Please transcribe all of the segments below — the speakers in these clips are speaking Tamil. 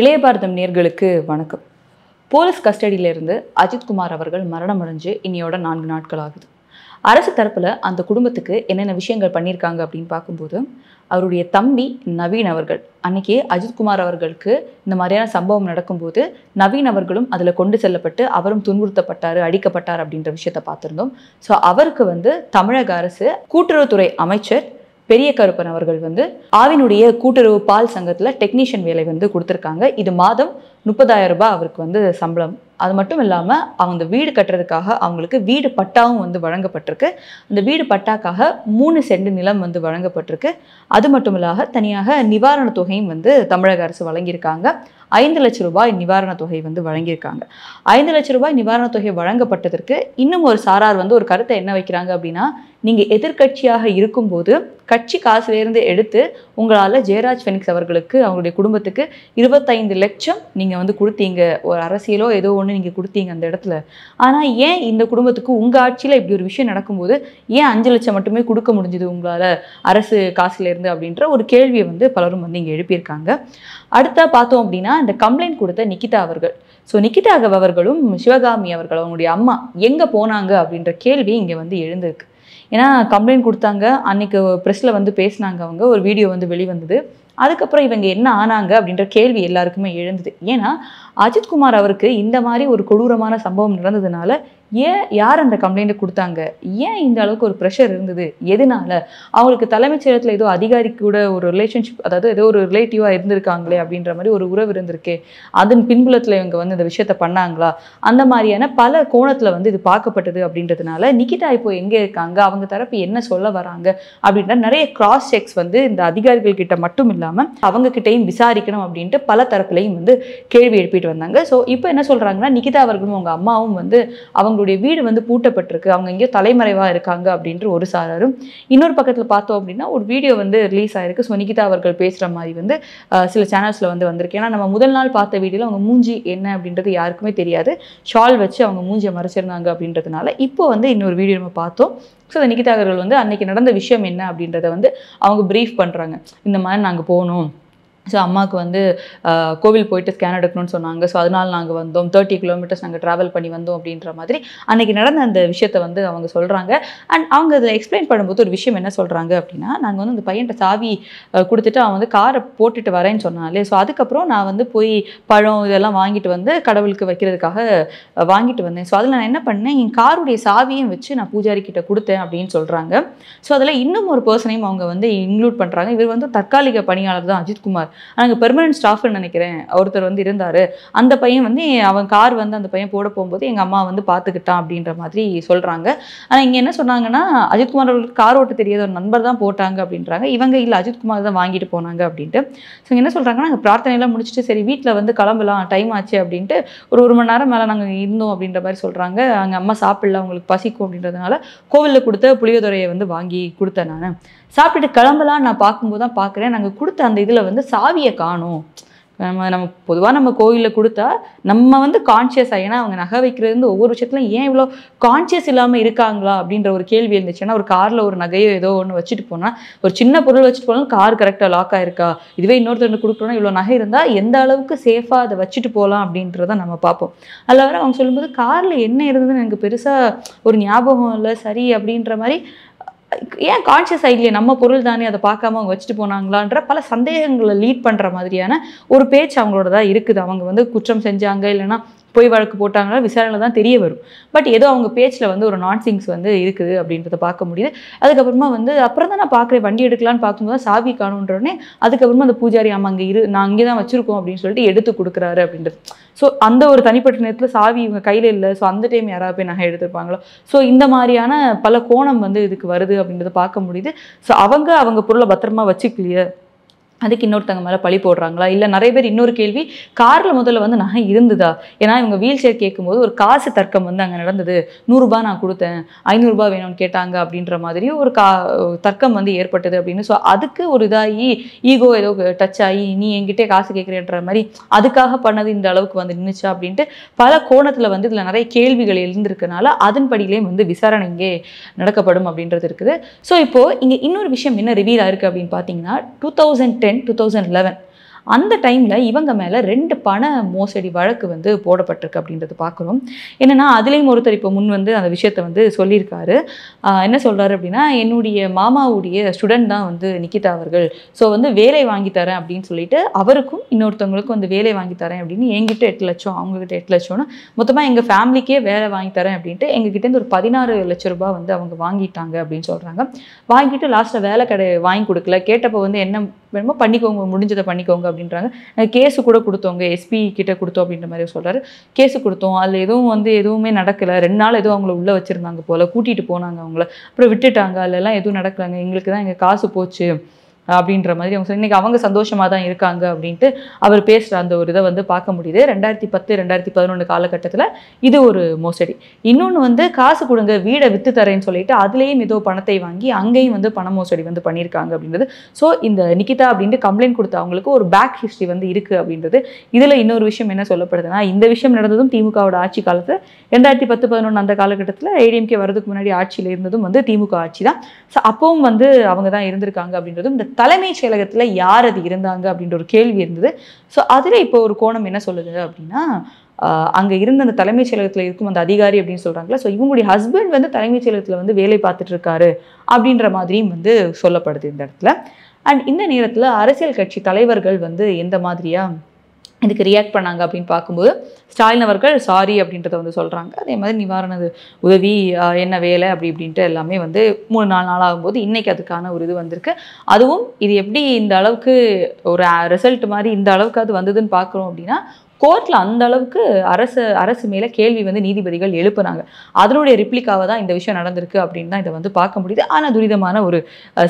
இளைய பாரதம் நேர்களுக்கு வணக்கம். போலீஸ் கஸ்டடியிலிருந்து அஜித்குமார் அவர்கள் மரணம் அடைஞ்சு இன்னையோட 4 நாட்கள் ஆகுது. அரசு தரப்புல அந்த குடும்பத்துக்கு என்னென்ன விஷயங்கள் பண்ணியிருக்காங்க அப்படின்னு பார்க்கும்போது, அவருடைய தம்பி நவீன் அவர்கள் அன்னைக்கு அஜித்குமார் அவர்களுக்கு இந்த மாதிரியான சம்பவம் நடக்கும்போது நவீன் அவர்களும் அதில் கொண்டு செல்லப்பட்டு அவரும் துன்புறுத்தப்பட்டார், அடிக்கப்பட்டார் அப்படின்ற விஷயத்த பார்த்துருந்தோம். ஸோ அவருக்கு தமிழக அரசு கூட்டுறவுத்துறை அமைச்சர் பெரிய கருப்பன் அவர்கள் ஆவினுடைய கூட்டுறவு பால் சங்கத்துல டெக்னீஷியன் வேலை கொடுத்துருக்காங்க. இது மாதம் 30,000 ரூபாய் அவருக்கு சம்பளம். அது மட்டும் இல்லாமல் அவங்க வீடு கட்டுறதுக்காக அவங்களுக்கு வீடு பட்டாவும் வழங்கப்பட்டிருக்கு. அந்த வீடு பட்டாக்காக 3 சென்ட் நிலம் வழங்கப்பட்டிருக்கு. அது மட்டும் இல்லாமல் தனியாக நிவாரண தொகையும் தமிழக அரசு வழங்கியிருக்காங்க. 5 லட்சம் ரூபாய் நிவாரண தொகை வழங்கியிருக்காங்க. 5 லட்சம் ரூபாய் நிவாரண தொகை வழங்கப்பட்டதற்கு இன்னும் ஒரு சாரார் ஒரு கருத்தை என்ன வைக்கிறாங்க அப்படின்னா, நீங்கள் எதிர்கட்சியாக இருக்கும்போது கட்சி காசுலேருந்து எடுத்து உங்களால் ஜெயராஜ் ஃபெனிக்ஸ் அவர்களுக்கு அவங்களுடைய குடும்பத்துக்கு 25 லட்சம் நீங்கள் கொடுத்தீங்க, ஒரு அரசியலோ ஏதோ ஒன்று நீங்கள் கொடுத்தீங்க அந்த இடத்துல. ஆனால் ஏன் இந்த குடும்பத்துக்கு உங்கள் ஆட்சியில் இப்படி ஒரு விஷயம் நடக்கும்போது ஏன் 5 லட்சம் மட்டுமே கொடுக்க முடிஞ்சுது உங்களால் அரசு காசுலேருந்து அப்படின்ற ஒரு கேள்வியை பலரும் இங்கே எழுப்பியிருக்காங்க. அடுத்த பார்த்தோம் அப்படின்னா, இந்த கம்ப்ளைண்ட் கொடுத்த நிகிதா அவர்கள், ஸோ நிகிதா அவர்களும் சிவகாமி அவர்கள் அவங்களுடைய அம்மா எங்கே போனாங்க அப்படின்ற கேள்வி இங்கே எழுந்திருக்கு. ஏன்னா கம்ப்ளைண்ட் கொடுத்தாங்க, அன்னைக்கு ப்ரெஸ்ஸில் பேசினாங்க, அவங்க ஒரு வீடியோ வெளிவந்தது. அதுக்கப்புறம் இவங்க என்ன ஆனாங்க அப்படின்ற கேள்வி எல்லாருக்குமே எழுந்தது. ஏன்னா அஜித்குமார் அவருக்கு இந்த மாதிரி ஒரு கொடூரமான சம்பவம் நடந்ததுனால யார் அந்த கம்ப்ளைண்ட்டை கொடுத்தாங்க, ஏன் இந்த அளவுக்கு ஒரு ப்ரெஷர் இருந்தது, எதனால அவங்களுக்கு தலைமைச் செயலகத்தில் ஏதோ அதிகாரி கூட ஒரு ரிலேஷன்ஷிப், அதாவது ஏதோ ஒரு ரிலேட்டிவாக இருந்திருக்காங்களே அப்படின்ற மாதிரி ஒரு உறவு இருந்திருக்கே, அதன் பின்புலத்தில் இவங்க இந்த விஷயத்த பண்ணாங்களா, அந்த மாதிரியான பல கோணத்தில் இது பார்க்கப்பட்டது. அப்படின்றதுனால நிகிதா இப்போ எங்கே இருக்காங்க, அவங்க தரப்பு என்ன சொல்ல வராங்க அப்படின்ற நிறைய கிராஸ் செக்ஸ் இந்த அதிகாரிகள் கிட்ட மட்டும் இல்லாமல் அவங்க கிட்டையும் விசாரிக்கணும் அப்படின்ட்டு பல தரப்புலையும் கேள்வி எழுப்பிட்டு வந்தாங்க. ஸோ இப்போ என்ன சொல்றாங்கன்னா, நிகிதா அவர்களும் அவங்க அம்மாவும் அவங்களுடைய வீடு பூட்டப்பட்டிருக்கு, அவங்க எங்கேயோ தலைமறைவா இருக்காங்க அப்படின்ற ஒரு சாராரும். இன்னொரு பக்கத்தில் பார்த்தோம் அப்படின்னா ஒரு வீடியோ ரிலீஸ் ஆயிருக்கு. ஸோ நிகிதா அவர்கள் பேசுகிற மாதிரி சில சேனல்ஸில் வந்திருக்கு. ஏன்னா நம்ம முதல் நாள் பார்த்த வீடியோவில் அவங்க மூஞ்சி என்ன அப்படின்றது யாருக்குமே தெரியாது, ஷால் வச்சு அவங்க மூஞ்சியை மறைச்சிருந்தாங்க அப்படின்றதுனால இப்போ இன்னொரு வீடியோ நம்ம பார்த்தோம். ஸோ அந்த நிகிதா அவர்கள் அன்னைக்கு நடந்த விஷயம் என்ன அப்படின்றத அவங்க ப்ரீஃப் பண்ணுறாங்க. இந்த மாதிரி நாங்கள் போனோம், ஸோ அம்மாவுக்கு கோவில் போயிட்டு ஸ்கேன் எடுக்கணும்னு சொன்னாங்க, ஸோ அதனால் நாங்கள் வந்தோம், 30 கிலோமீட்டர்ஸ் நாங்கள் ட்ராவல் பண்ணி வந்தோம் அப்படின்ற மாதிரி அன்றைக்கி நடந்த அந்த விஷயத்தை அவங்க சொல்கிறாங்க. அண்ட் அவங்க அதில் எக்ஸ்பிளைன் பண்ணும்போது ஒரு விஷயம் என்ன சொல்கிறாங்க அப்படின்னா, நாங்கள் அந்த பையன்கிட்ட சாவி கொடுத்துட்டு அவன் காரை போட்டுட்டு வரேன்னு சொன்னாலே, ஸோ அதுக்கப்புறம் நான் போய் பழம் இதெல்லாம் வாங்கிட்டு கடவுளுக்கு வைக்கிறதுக்காக வாங்கிட்டு வந்தேன். ஸோ அதில் நான் என்ன பண்ணேன், என் காருடைய சாவியும் வச்சு நான் பூஜாரி கிட்ட கொடுத்தேன் அப்படின்னு சொல்கிறாங்க. ஸோ அதில் இன்னும் ஒரு பர்சனையும் அவங்க இன்க்ளூட் பண்ணுறாங்க. இவர் தற்காலிக பணியாளர் தான் அஜித்குமார், நாங்கள் பெர்மனன்ட் ஸ்டாஃப்னு நினைக்கிறேன், ஒருத்தர் இருந்தார். அந்த பையன் அவன் கார் அந்த பையன் போட போகும்போது எங்கள் அம்மா பார்த்துக்கிட்டான் அப்படின்ற மாதிரி சொல்கிறாங்க. ஆனால் இங்கே என்ன சொன்னாங்கன்னா, அஜித்குமார் அவர்களுக்கு கார் ஓட்ட தெரியாத ஒரு நண்பர் தான் போட்டாங்க அப்படின்றாங்க. இவங்க இல்லை, அஜித்குமார் தான் வாங்கிட்டு போனாங்க அப்படின்ட்டு. ஸோ என்ன சொல்கிறாங்கன்னா, நாங்கள் பிரார்த்தனையெல்லாம் முடிச்சுட்டு சரி வீட்டில் கிளம்பலாம், டைம் ஆச்சு அப்படின்ட்டு ஒரு மணி நேரம் மேலே நாங்கள் இருந்தோம் அப்படின்ற மாதிரி சொல்கிறாங்க. அங்கே அம்மா சாப்பிடல, அவங்களுக்கு பசிக்கும் அப்படின்றதுனால கோவிலில் கொடுத்த புளியோதரையை வாங்கி கொடுத்தேன். நான் சாப்பிட்டுட்டு கிளம்பலாம், நான் பார்க்கும்போது தான் பார்க்குறேன் நாங்கள் கொடுத்த அந்த இதில் சாவியை காணோம். நம்ம பொதுவாக நம்ம கோயிலில் கொடுத்தா நம்ம கான்ஷியஸாக, ஏன்னா அவங்க நகை வைக்கிறது ஒவ்வொரு விஷயத்துலையும் ஏன் இவ்வளோ கான்ஷியஸ் இல்லாமல் இருக்காங்களா அப்படின்ற ஒரு கேள்வி இருந்துச்சு. ஏன்னா ஒரு காரில் ஒரு நகையோ ஏதோ ஒன்று வச்சுட்டு போனால், ஒரு சின்ன பொருள் வச்சுட்டு போனாலும் கார் கரெக்டாக லாக் ஆயிருக்கா, இதுவே இன்னொருத்தர் கொடுக்குறோன்னா இவ்வளோ நகை இருந்தால் எந்த அளவுக்கு சேஃபாக அதை வச்சுட்டு போகலாம் அப்படின்றத நம்ம பார்ப்போம். அதில் வர அவங்க சொல்லும்போது காரில் என்ன இருந்ததுன்னு எனக்கு பெருசாக ஒரு ஞாபகம் இல்லை சரி அப்படின்ற மாதிரி. ஏன் கான்ஷியஸ் ஆகிடலையே, நம்ம பொருள் தானே, அதை பார்க்காம அவங்க வச்சுட்டு போனாங்களான்ற பல சந்தேகங்களை லீட் பண்ணுற மாதிரியான ஒரு பேச்சு அவங்களோட தான் இருக்குது. அவங்க குற்றம் செஞ்சாங்க இல்லைன்னா பொய் வழக்கு போட்டாங்களா விசாரணையில் தான் தெரிய வரும். பட் ஏதோ அவங்க பேச்சில் ஒரு நான்சிங்ஸ் இருக்குது அப்படின்றத பார்க்க முடியுது. அதுக்கப்புறமா அப்புறம் தான் நான் பார்க்குறேன், வண்டி எடுக்கலான்னு பார்க்கும்போது தான் சாவி காணுன்றோடனே அதுக்கப்புறமா அந்த பூஜாரி அம்மா அங்கே நான் அங்கே தான் வச்சுருக்கோம் அப்படின்னு சொல்லிட்டு எடுத்து கொடுக்குறாரு அப்படின்றது. ஸோ அந்த ஒரு தனிப்பட்ட நேரத்தில் சாவி இவங்க கையில் இல்லை, ஸோ அந்த டைம் யாராவது போய் நகை எடுத்துருப்பாங்களோ, ஸோ இந்த மாதிரியான பல கோணம் இதுக்கு வருது அப்படின்றத பார்க்க முடியுது. ஸோ அவங்க பொருளை பத்திரமா வச்சுக்கலையே, அதுக்கு இன்னொருத்தங்க மேலே பழி போடுறாங்களா, இல்லை நிறைய பேர் இன்னொரு கேள்வி, காரில் முதல்ல நகை இருந்ததா, ஏன்னா இவங்க வீல் சேர் கேட்கும்போது ஒரு காசு தர்க்கம் அங்கே நடந்தது, 100 ரூபாய் நான் கொடுத்தேன், 500 ரூபாய் வேணும்னு கேட்டாங்க அப்படின்ற மாதிரி ஒரு தர்க்கம் ஏற்பட்டது அப்படின்னு. ஸோ அதுக்கு ஒரு இதாகி ஈகோ ஏதோ டச் ஆகி நீ என்கிட்டே காசு கேட்குறேன்ற மாதிரி அதுக்காக பண்ணது இந்த அளவுக்கு நின்றுச்சா அப்படின்ட்டு பல கோணத்தில் இதில் நிறைய கேள்விகள் எழுந்திருக்கனால அதன்படியிலேயும் விசாரணை இங்கே நடக்கப்படும் அப்படின்றது இருக்குது. ஸோ இப்போது இங்கே இன்னொரு விஷயம் என்ன ரிவீல் ஆயிருக்கு அப்படின்னு பார்த்தீங்கன்னா, 2010 2011 அந்த டைமில் இவங்க மேலே 2 பண மோசடி வழக்கு வந்து போடப்பட்டிருக்கு அப்படின்றது பார்க்குறோம். என்னென்னா அதுலேயும் ஒருத்தர் இப்போ முன் வந்து அந்த விஷயத்தை வந்து சொல்லியிருக்காரு. என்ன சொல்கிறாரு அப்படின்னா, என்னுடைய மாமாவுடைய ஸ்டூடெண்ட் தான் வந்து நிக்கிதா அவர்கள். ஸோ வந்து வேலை வாங்கி தரேன் அப்படின்னு சொல்லிட்டு அவருக்கும் இன்னொருத்தவங்களுக்கும் வந்து வேலை வாங்கி தரேன் அப்படின்னு என்கிட்ட 8 லட்சம், அவங்ககிட்ட 8 லட்சம்னு மொத்தமாக எங்கள் ஃபேமிலிக்கே வேலை வாங்கி தரேன் அப்படின்ட்டு எங்ககிட்டேருந்து ஒரு 16 லட்ச ரூபாய் வந்து அவங்க வாங்கிட்டாங்க அப்படின்னு சொல்கிறாங்க. வாங்கிட்டு லாஸ்ட்டில் வேலை வாங்கி கொடுக்கல. கேட்டப்போ வந்து என்ன வேணுமோ பண்ணிக்கோங்க, முடிஞ்சதை பண்ணிக்கோங்க அப்படின்றாங்க. கேஸு கூட கொடுத்தோங்க, எஸ்பி கிட்ட கொடுத்தோம் அப்படின்ற மாதிரி சொல்கிறாரு. கேஸு கொடுத்தோம், அதில் எதுவுமே நடக்கலை. 2 நாள் அவங்கள உள்ளே வச்சுருந்தாங்க போல், கூட்டிகிட்டு போனாங்க அவங்கள, அப்புறம் விட்டுட்டாங்க. அதெல்லாம் எதுவும் நடக்கலைங்க, எங்களுக்கு தான் எங்கள் காசு போச்சு அப்படின்ற மாதிரி அவங்க இன்னைக்கு அவங்க சந்தோஷமாக தான் இருக்காங்க அப்படின்ட்டு அவர் பேசுகிற அந்த ஒரு இதை வந்து பார்க்க முடியுது. 2010, 2011 காலகட்டத்தில் இது ஒரு மோசடி. இன்னொன்று வந்து காசு கொடுங்க, வீடை விற்று தரேன்னு சொல்லிட்டு அதுலேயும் ஏதோ பணத்தை வாங்கி அங்கேயும் வந்து பண மோசடி வந்து பண்ணியிருக்காங்க அப்படின்றது. ஸோ இந்த நிக்கிதா அப்படின்ட்டு கம்ப்ளைண்ட் கொடுத்த அவங்களுக்கு ஒரு பேக் ஹிஸ்ட்ரி வந்து இருக்குது அப்படின்றது. இதில் இன்னொரு விஷயம் என்ன சொல்லப்படுதுன்னா, இந்த விஷயம் நடந்ததும் திமுகவோட ஆட்சி காலத்தில் 2010-11 அந்த காலகட்டத்தில் ஏடிஎம்கே வரதுக்கு முன்னாடி ஆட்சியில் இருந்ததும் வந்து திமுக ஆட்சி தான். ஸோ அப்பவும் வந்து அவங்க தான் இருந்திருக்காங்க அப்படின்றதும், இந்த தலைமைச் செயலகத்தில் யார் அது இருந்தாங்க அப்படின்ற ஒரு கேள்வி இருந்தது. ஸோ அதில் இப்போ ஒரு கோணம் என்ன சொல்லுது அப்படின்னா, அங்கே இருந்த அந்த தலைமைச் செயலகத்தில் இருக்கும் அந்த அதிகாரி அப்படின்னு சொல்கிறாங்களா, ஸோ இவங்களுடைய ஹஸ்பண்ட் வந்து தலைமைச் செயலகத்தில் வந்து வேலை பார்த்துட்டு இருக்காரு அப்படின்ற மாதிரியும் வந்து சொல்லப்படுது இந்த இடத்துல. அண்ட் இந்த நேரத்தில் அரசியல் கட்சி தலைவர்கள் வந்து எந்த மாதிரியாக இதுக்கு ரியாக்ட் பண்ணாங்க அப்படின்னு பார்க்கும்போது, ஸ்டாலின் அவர்கள் சாரி அப்படின்றத வந்து சொல்கிறாங்க. அதே மாதிரி நிவாரண உதவி என்ன வேலை அப்படி இப்படின்ட்டு எல்லாமே வந்து 3-4 நாள் ஆகும்போது இன்றைக்கி அதுக்கான ஒரு இது வந்திருக்கு. அதுவும் இது எப்படி இந்த அளவுக்கு ஒரு ரிசல்ட் மாதிரி இந்த அளவுக்கு அது வந்ததுன்னு பார்க்குறோம் அப்படின்னா, கோர்ட்டில் அந்த அளவுக்கு அரசு மேலே கேள்வி வந்து நீதிபதிகள் எழுப்புனாங்க. அதனுடைய ரிப்ளிக்காக தான் இந்த விஷயம் நடந்திருக்கு அப்படின்னு தான் இதை வந்து பார்க்க முடியுது. ஆனால் துரிதமான ஒரு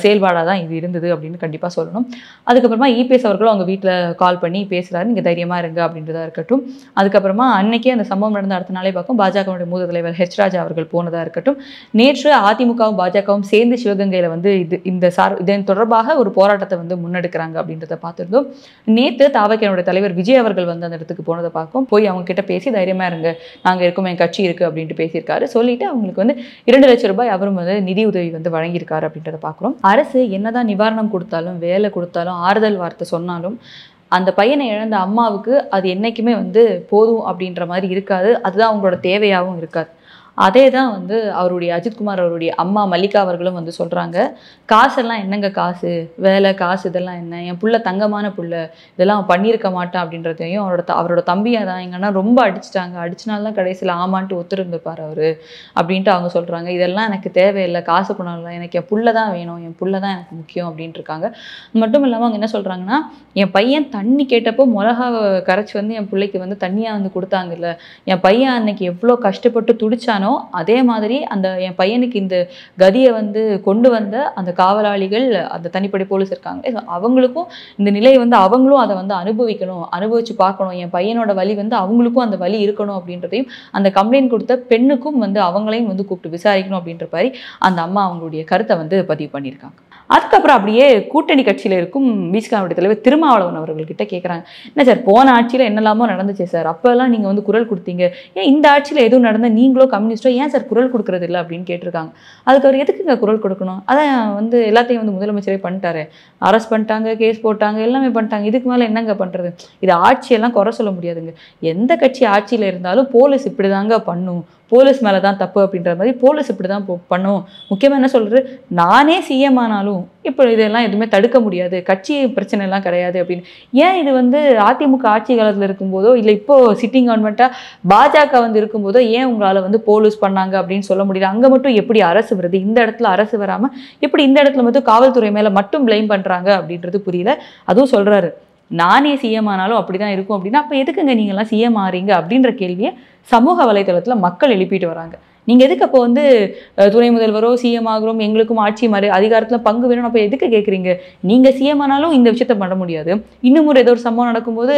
செயல்பாடாக தான் இது இருந்தது அப்படின்னு கண்டிப்பாக சொல்லணும். அதுக்கப்புறமா இபிஎஸ் அவர்களும் அவங்க வீட்டில் கால் பண்ணி பேசுகிறாரு, நீங்கள் தைரியமாக இருங்க அப்படின்றதா இருக்கட்டும். அதுக்கப்புறமா அன்னைக்கே அந்த சம்பவம் நடந்த அடுத்த நாளே பார்க்கும் பாஜகவுடைய மூத்த தலைவர் ஹெச் ராஜா அவர்கள் போனதாக இருக்கட்டும். நேற்று அதிமுகவும் பாஜகவும் சேர்ந்து சிவகங்கையில் வந்து இதன் தொடர்பாக ஒரு போராட்டத்தை வந்து முன்னெடுக்கிறாங்க அப்படின்றத பார்த்துருந்தோம். நேற்று தாவகனுடைய தலைவர் விஜய் அவர்கள் வந்து அந்த இடத்துக்கு போனதை பார்க்கும். போய் அவங்க கிட்ட பேசி தைரியமா இருங்க, நாங்க இருக்கோம், என் கட்சி இருக்கு அப்படின்ட்டு பேசியிருக்காரு. சொல்லிட்டு அவங்களுக்கு வந்து 2 லட்சம் ரூபாய் அவரும் வந்து நிதி உதவி வந்து வழங்கியிருக்காரு அப்படின்றத பார்க்குறோம். அரசு என்னதான் நிவாரணம் கொடுத்தாலும், வேலை கொடுத்தாலும், ஆறுதல் வார்த்தை சொன்னாலும், அந்த பையனை இழந்த அம்மாவுக்கு அது என்னைக்குமே வந்து போதும் அப்படின்ற மாதிரி இருக்காது. அதுதான் அவங்களோட தேவையாகவும் இருக்காது. அதே தான் வந்து அவருடைய அஜித்குமார் அவருடைய அம்மா மல்லிகா அவர்களும் வந்து சொல்கிறாங்க, காசெல்லாம் என்னங்க காசு, வேலை காசு இதெல்லாம் என்ன, என் புள்ள தங்கமான புள்ள, இதெல்லாம் அவன் பண்ணியிருக்க மாட்டான் அப்படின்றதையும் அவரோட தம்பியை தான் எங்கள் அண்ணா ரொம்ப அடிச்சிட்டாங்க, அடிச்சினால்தான் கடைசியில் ஆமான்ட்டு ஒத்துருந்துப்பார் அவர் அப்படின்ட்டு அவங்க சொல்கிறாங்க. இதெல்லாம் எனக்கு தேவையில்லை, காசு பணம் எனக்கு என் புள்ள தான் வேணும், என் புள்ள தான் எனக்கு முக்கியம் அப்படின்ட்டு இருக்காங்க. மட்டும் இல்லாமல் அவங்க என்ன சொல்கிறாங்கன்னா, என் பையன் தண்ணி கேட்டப்போ மிளகாவை கரைச்சி வந்து என் பிள்ளைக்கு வந்து தண்ணியாக வந்து கொடுத்தாங்கல்ல, என் பையன் அன்னைக்கு எவ்வளோ கஷ்டப்பட்டு துடிச்சானோ அதே மாதிரி அந்த என் பையனுக்கு இந்த கதியை வந்து கொண்டு வந்த அந்த காவலாளிகள், அந்த தனிப்படை போலீஸ் இருக்காங்க, அவங்களுக்கும் இந்த நிலையை வந்து அவங்களும் அதை வந்து அனுபவிச்சு பார்க்கணும். என் பையனோட வலி வந்து அவங்களுக்கும் அந்த வலி இருக்கணும் அப்படின்றதையும், அந்த கம்ப்ளைண்ட் கொடுத்த பெண்ணுக்கும் வந்து அவங்களையும் வந்து கூப்பிட்டு விசாரிக்கணும் அப்படின்ற மாதிரி அந்த அம்மா அவங்களுடைய கருத்தை வந்து பதிவு பண்ணியிருக்காங்க. அதுக்கப்புறம் அப்படியே கூட்டணி கட்சியில் இருக்கும் பிசிகாவுடைய தலைவர் திருமாவளவன் அவர்கள்கிட்ட கேட்குறாங்க, என்ன சார் போன ஆட்சியில் என்னெல்லாமோ நடந்துச்சு சார், அப்போல்லாம் நீங்கள் வந்து குரல் கொடுத்தீங்க, ஏன் இந்த ஆட்சியில் எதுவும் நடந்தால் நீங்களோ கம்யூனிஸ்டோ ஏன் சார் குரல் கொடுக்குறது இல்லை அப்படின்னு கேட்டிருக்காங்க. அதுக்கு அவர் எதுக்குங்க குரல் கொடுக்கணும், அதான் வந்து எல்லாத்தையும் வந்து முதலமைச்சரே பண்ணிட்டாரு, அரெஸ்ட் பண்ணிட்டாங்க, கேஸ் போட்டாங்க, எல்லாமே பண்ணிட்டாங்க, இதுக்கு மேலே என்னங்க பண்ணுறது, இது ஆட்சியெல்லாம் குறை சொல்ல முடியாதுங்க, எந்த கட்சி ஆட்சியில் இருந்தாலும் போலீஸ் இப்படி தாங்க பண்ணும், போலீஸ் மேலே தான் தப்பு அப்படின்ற மாதிரி போலீஸ் இப்படி தான் பண்ணும். முக்கியமாக என்ன சொல்கிறது, நானே சிஎம் ஆனாலும் இப்போ இதெல்லாம் எதுவுமே தடுக்க முடியாது, கட்சி பிரச்சனை எல்லாம் கிடையாது அப்படின்னு. ஏன் இது வந்து அதிமுக ஆட்சி காலத்தில் இருக்கும்போதோ இல்லை இப்போது சிட்டிங் கவர்மெண்ட்டாக பாஜக வந்து இருக்கும்போதோ ஏன் உங்களால் வந்து போலீஸ் பண்ணாங்க அப்படின்னு சொல்ல முடியல, அங்கே மட்டும் எப்படி அரசு வருது, இந்த இடத்துல அரசு வராமல் எப்படி இந்த இடத்துல மட்டும் காவல்துறை மேலே மட்டும் பிளேம் பண்ணுறாங்க அப்படின்றது புரியல. அதுவும் சொல்கிறாரு, நானே சிஎம் ஆனாலும் அப்படி தான் இருக்கும் அப்படின்னா அப்போ எதுக்குங்க நீங்கள்லாம் சிஎம் ஆறீங்க அப்படின்ற கேள்வியை சமூக வலைதளத்தில் மக்கள் எழுப்பிட்டு வராங்க. நீங்கள் எதுக்கு அப்போ வந்து துணை முதல்வரோ சிஎம் ஆகிறோம், எங்களுக்கும் ஆட்சி மாதிரி அதிகாரத்தில் பங்கு வேணும், அப்போ எதுக்கு கேட்குறீங்க, நீங்கள் சிஎம் ஆனாலும் இந்த விஷயத்த பண்ண முடியாது, இன்னும் ஏதோ ஒரு சம்பவம் நடக்கும்போது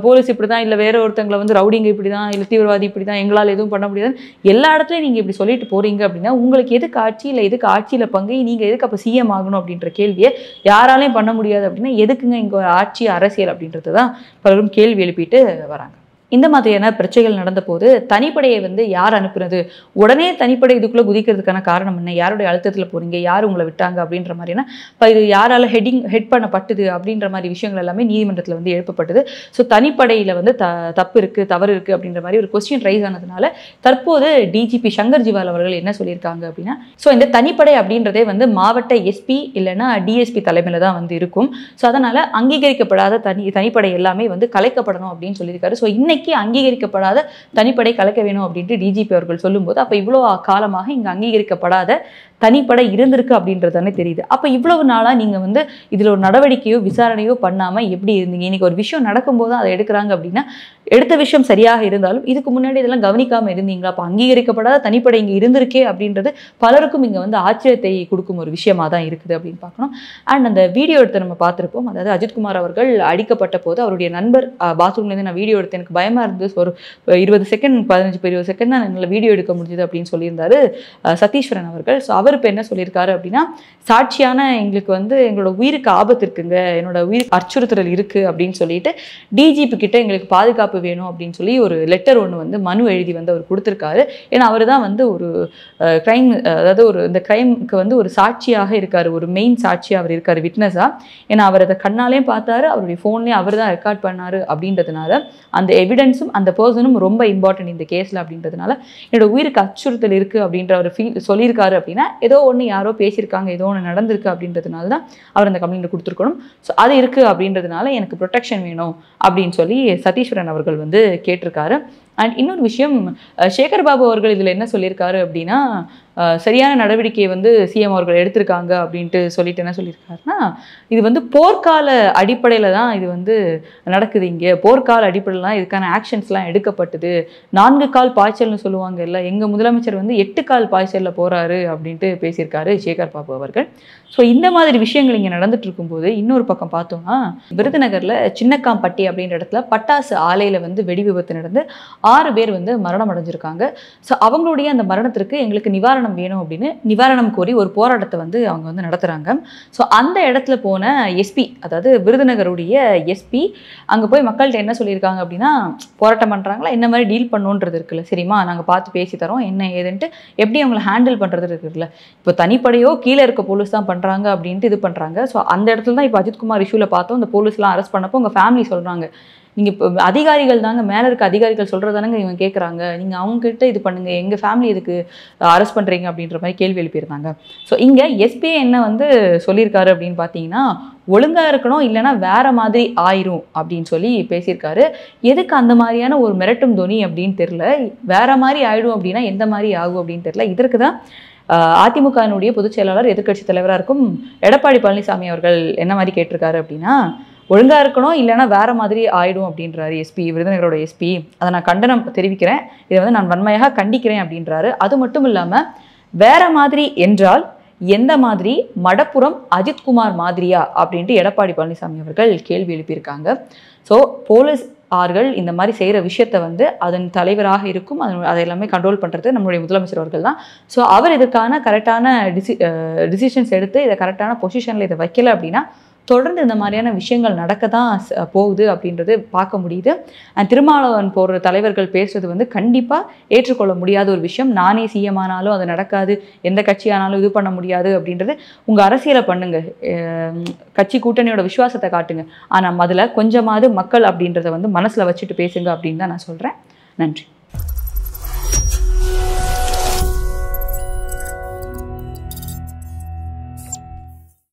போலீஸ் இப்படி தான், இல்லை வேற ஒருத்தங்களை வந்து ரவுடிங்க இப்படி தான், இல்லை தீவிரவாதி இப்படி தான், எங்களால் எதுவும் பண்ண முடியாது, எல்லா இடத்துலையும் நீங்கள் இப்படி சொல்லிட்டு போகிறீங்க அப்படின்னா உங்களுக்கு எதுக்கு ஆட்சி, இல்லை எதுக்கு ஆட்சியில் பங்கு, நீங்கள் எதுக்கு அப்போ சிஎம் ஆகணும் அப்படின்ற கேள்வியை யாராலையும் பண்ண முடியாது அப்படின்னா எதுக்குங்க இங்கே ஆட்சி அரசியல் அப்படின்றது தான் பலரும் கேள்வி எழுப்பிட்டு வராங்க. இந்த மாதிரியான பிரச்சனைகள் நடந்த போது தனிப்படையை வந்து யார் அனுப்புறது, உடனே தனிப்படை இதுக்குள்ளே குதிக்கிறதுக்கான காரணம் என்ன, யாருடைய அழுத்தத்தில் போறீங்க, யார் உங்களை விட்டாங்க அப்படின்ற மாதிரியான இப்போ இது யாரால ஹெட் பண்ணப்பட்டது அப்படின்ற மாதிரி விஷயங்கள் எல்லாமே நீதிமன்றத்தில் வந்து எழுப்பப்பட்டது. ஸோ தனிப்படையில் வந்து தப்பு இருக்குது, தவறு இருக்குது அப்படின்ற மாதிரி ஒரு கொஸ்டின் ரைஸ் ஆனதுனால தற்போது டிஜிபி சங்கர் ஜிவால் அவர்கள் என்ன சொல்லியிருக்காங்க அப்படின்னா, ஸோ இந்த தனிப்படை அப்படின்றதே வந்து மாவட்ட எஸ்பி இல்லைன்னா டிஎஸ்பி தலைமையில் தான் வந்து இருக்கும். ஸோ அதனால் அங்கீகரிக்கப்படாத தனிப்படை எல்லாமே வந்து கலைக்கப்படணும் அப்படின்னு சொல்லியிருக்காரு. ஸோ இன்னைக்கு அங்கீகரிக்கப்படாத தனிப்படை கலைக்க வேணும் அப்படின்ட்டு டிஜிபி அவர்கள் சொல்லும்போது அப்போ இவ்வளோ காலமாக இங்கே அங்கீகரிக்கப்படாத தனிப்படை இருந்திருக்கு அப்படின்றது தானே தெரியுது. அப்போ இவ்வளவு நாளாக நீங்கள் வந்து இதில் ஒரு நடவடிக்கையோ விசாரணையோ பண்ணாமல் எப்படி இருந்தீங்க? இன்னைக்கு ஒரு விஷயம் நடக்கும்போது அதை எடுக்கிறாங்க அப்படின்னா எடுத்த விஷயம் சரியாக இருந்தாலும் இதுக்கு முன்னாடி இதெல்லாம் கவனிக்காமல் இருந்தீங்களா? அப்போ அங்கீகரிக்கப்படாத தனிப்படை இங்கே இருந்திருக்கே அப்படின்றது பலருக்கும் இங்கே வந்து ஆச்சரியத்தை கொடுக்கும் ஒரு விஷயமா தான் இருக்குது அப்படின்னு பார்க்கணும். அண்ட் அந்த வீடியோ எடுத்து நம்ம பார்த்துருப்போம். அதாவது அஜித்குமார் அவர்கள் அடிக்கப்பட்ட போது அவருடைய நண்பர் பாத்ரூம்லேருந்து நான் வீடியோ எடுத்து எனக்கு பயமாக இருந்தது, ஒரு 20 செகண்ட் 15 செகண்ட் தான் என்னால் வீடியோ எடுக்க முடிஞ்சுது அப்படின்னு சொல்லியிருந்தாரு சதீஸ்வரன் அவர்கள். ஸோ அவர் இப்போ என்ன சொல்லியிருக்காரு அப்படின்னா, சாட்சியான எங்களுக்கு வந்து எங்களோட உயிருக்கு ஆபத்து இருக்குங்க, என்னோட உயிருக்கு அச்சுறுத்தல் இருக்குது அப்படின்னு சொல்லிட்டு டிஜிபி கிட்ட எங்களுக்கு பாதுகாப்பு வேணும் அப்படின்னு சொல்லி ஒரு லெட்டர் ஒன்று வந்து மனு எழுதி வந்து அவர் கொடுத்துருக்காரு. ஏன்னா அவர் தான் வந்து ஒரு கிரைம், அதாவது ஒரு இந்த கிரைமுக்கு வந்து ஒரு சாட்சியாக இருக்கார், ஒரு மெயின் சாட்சியாக அவர் இருக்கார், விட்னஸாக. ஏன்னா அவர் அதை கண்ணாலேயும் பார்த்தாரு, அவருடைய ஃபோன்லேயும் அவர் தான் ரெக்கார்ட் பண்ணார் அப்படின்றதுனால அந்த எவிடன்ஸும் அந்த பர்சனும் ரொம்ப இம்பார்ட்டன்ட் இந்த கேஸில் அப்படின்றதுனால என்னோட உயிருக்கு அச்சுறுத்தல் இருக்குது அப்படின்ற ஒரு சொல்லியிருக்காரு அப்படின்னா ஏதோ ஒன்று யாரோ பேசியிருக்காங்க, ஏதோ ஒன்று நடந்திருக்கு அப்படின்றதுனால தான் அவர் அந்த கம்ப்ளைண்ட் கொடுத்துருக்கணும். ஸோ அது இருக்குது அப்படின்றதுனால எனக்கு ப்ரொடெக்ஷன் வேணும் அப்படின்னு சொல்லி சதீஸ்வரன் அவர்கள் வந்து கேட்டிருக்காரு. அண்ட் இன்னொரு விஷயம், சேகர் பாபு அவர்கள் இதில் என்ன சொல்லியிருக்காரு அப்படின்னா, சரியான நடவடிக்கையை வந்து சிஎம் அவர்கள் எடுத்திருக்காங்க அப்படின்ட்டு சொல்லிட்டு என்ன சொல்லியிருக்காருன்னா, இது வந்து போர்க்கால அடிப்படையில் தான் இது வந்து நடக்குது, இங்கே போர்க்கால அடிப்படையில் தான் இதுக்கான ஆக்ஷன்ஸ்லாம் எடுக்கப்பட்டது. 4 கால் பாய்ச்சல்னு சொல்லுவாங்க இல்லை, எங்கள் முதலமைச்சர் வந்து 8 கால் பாய்ச்சலில் போகிறாரு அப்படின்ட்டு பேசியிருக்காரு சேகர் பாபு அவர்கள். ஸோ இந்த மாதிரி விஷயங்கள் இங்கே நடந்துட்டு இருக்கும்போது இன்னொரு பக்கம் பார்த்தோம்னா, விருதுநகரில் சின்னக்காம்பட்டி அப்படின்ற இடத்துல பட்டாசு ஆலையில் வந்து வெடி விபத்து நடந்து 6 பேர் வந்து மரணம் அடைஞ்சிருக்காங்க. ஸோ அவங்களுடைய அந்த மரணத்திற்கு எங்களுக்கு நிவாரணம் வேணும் அப்படின்னு நிவாரணம் கோரி ஒரு போராட்டத்தை வந்து அவங்க வந்து நடத்துகிறாங்க. ஸோ அந்த இடத்துல போன எஸ்பி, அதாவது விருதுநகருடைய எஸ்பி அங்கே போய் மக்கள்கிட்ட என்ன சொல்லியிருக்காங்க அப்படின்னா, போராட்டம் பண்ணுறாங்களா என்ன மாதிரி டீல் பண்ணுன்றது இருக்குல்ல, சரிம்மா நாங்கள் பார்த்து பேசி தரோம் என்ன ஏதுன்ட்டு எப்படி அவங்களை ஹேண்டில் பண்ணுறது இருக்குல்ல. இப்போ தனிப்படையோ கீழே இருக்க போலீஸ் தான் பண்ணுறாங்க அப்படின்ட்டு இது பண்ணுறாங்க. ஸோ அந்த இடத்துல தான் இப்போ அஜித்குமார் இஷ்யூவில் பார்த்தோம், இந்த போலீஸ்லாம் அரெஸ்ட் பண்ணப்போ உங்கள் ஃபேமிலி சொல்கிறாங்க, நீங்கள் இப்போ அதிகாரிகள் தாங்க, மேலே இருக்க அதிகாரிகள் சொல்கிறதானங்க இவங்க கேட்குறாங்க, நீங்கள் அவங்ககிட்ட இது பண்ணுங்கள், எங்கள் ஃபேமிலி இதுக்கு அரெஸ்ட் பண்ணுறீங்க அப்படின்ற மாதிரி கேள்வி எழுப்பியிருந்தாங்க. ஸோ இங்கே எஸ்பிஐ என்ன வந்து சொல்லியிருக்காரு அப்படின்னு பார்த்தீங்கன்னா, ஒழுங்காக இருக்கணும் இல்லைனா வேறு மாதிரி ஆயிரும் அப்படின்னு சொல்லி பேசியிருக்காரு. எதுக்கு அந்த மாதிரியான ஒரு மிரட்டும் துணி அப்படின்னு தெரில, வேறு மாதிரி ஆயிடும் அப்படின்னா எந்த மாதிரி ஆகும் அப்படின்னு தெரில. இதற்கு தான் அதிமுகனுடைய பொதுச் செயலாளர் எதிர்க்கட்சி தலைவராக இருக்கும் எடப்பாடி பழனிசாமி அவர்கள் என்ன மாதிரி கேட்டிருக்காரு அப்படின்னா, ஒழுங்காக இருக்கணும் இல்லைனா வேறு மாதிரி ஆயிடும் அப்படின்றாரு எஸ்பி, விருதுநகரோட எஸ்பி. அதை நான் கண்டனம் தெரிவிக்கிறேன், இதை வந்து நான் வன்மையாக கண்டிக்கிறேன் அப்படின்றாரு. அது மட்டும் இல்லாமல் வேறு மாதிரி என்றால் எந்த மாதிரி, மடப்புறம் அஜித்குமார் மாதிரியா அப்படின்ட்டு எடப்பாடி பழனிசாமி அவர்கள் கேள்வி எழுப்பியிருக்காங்க. ஸோ போலீஸ் ஆர்கள் இந்த மாதிரி செய்கிற விஷயத்தை வந்து அதன் தலைவராக இருக்கும், அதை எல்லாமே கண்ட்ரோல் பண்ணுறது நம்மளுடைய முதலமைச்சர் அவர்கள் தான். ஸோ அவர் இதற்கான கரெக்டான டிசிஷன்ஸ் எடுத்து இதை கரெக்டான பொசிஷனில் இதை வைக்கல அப்படின்னா தொடர்ந்து இந்த மாதிரியான விஷயங்கள் நடக்க தான் போகுது அப்படின்றது பார்க்க முடியுது. திருமாவளவன் போன்ற தலைவர்கள் பேசுறது வந்து கண்டிப்பாக ஏற்றுக்கொள்ள முடியாத ஒரு விஷயம். நானே சிஎம் ஆனாலும் அது நடக்காது, எந்த கட்சியானாலும் இது பண்ண முடியாது அப்படின்றது. உங்கள் அரசியலை பண்ணுங்க, கட்சி கூட்டணியோட விசுவாசத்தை காட்டுங்க, ஆனால் அதில் கொஞ்சமாவது மக்கள் அப்படின்றத வந்து மனசில் வச்சுட்டு பேசுங்க அப்படின்னு தான் நான் சொல்கிறேன். நன்றி.